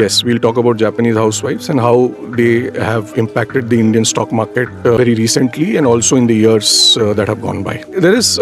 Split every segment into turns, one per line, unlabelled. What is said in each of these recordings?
Yes, we'll talk about Japanese housewives and how they have impacted the Indian stock market very recently and also in the years that have gone by. There is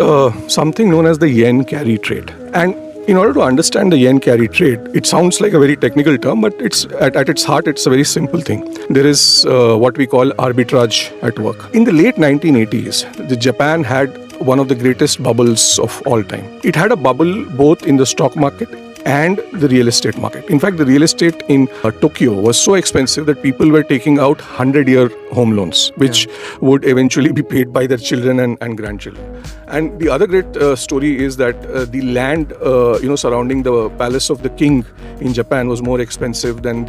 something known as the yen carry trade. And in order to understand the yen carry trade, it sounds like a very technical term, but it's at its heart, it's a very simple thing. There is what we call arbitrage at work. In the late 1980s, Japan had one of the greatest bubbles of all time. It had a bubble both in the stock market and the real estate market. In fact, the real estate in Tokyo was so expensive that people were taking out 100-year home loans, which would eventually be paid by their children and grandchildren. And the other great story is that the land, surrounding the palace of the king in Japan was more expensive than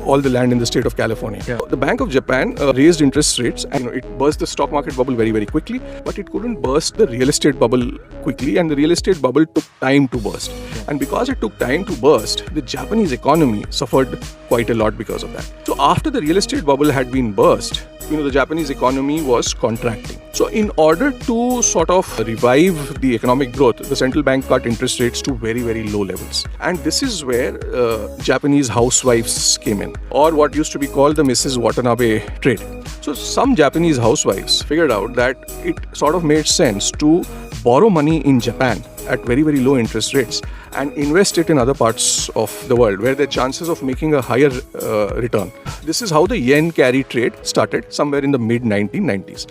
all the land in the state of California. Yeah. The Bank of Japan raised interest rates, and it burst the stock market bubble very, very quickly, but it couldn't burst the real estate bubble quickly, and the real estate bubble took time to burst. And because it took time to burst, the Japanese economy suffered quite a lot because of that. So after the real estate bubble had been burst, the Japanese economy was contracting. So in order to sort of revive the economic growth, the central bank cut interest rates to very, very low levels. And this is where Japanese housewives came in, or what used to be called the Mrs. Watanabe trade. So some Japanese housewives figured out that it sort of made sense to borrow money in Japan at very, very low interest rates and invest it in other parts of the world where the chances of making a higher return. This is how the yen carry trade started somewhere in the mid-1990s.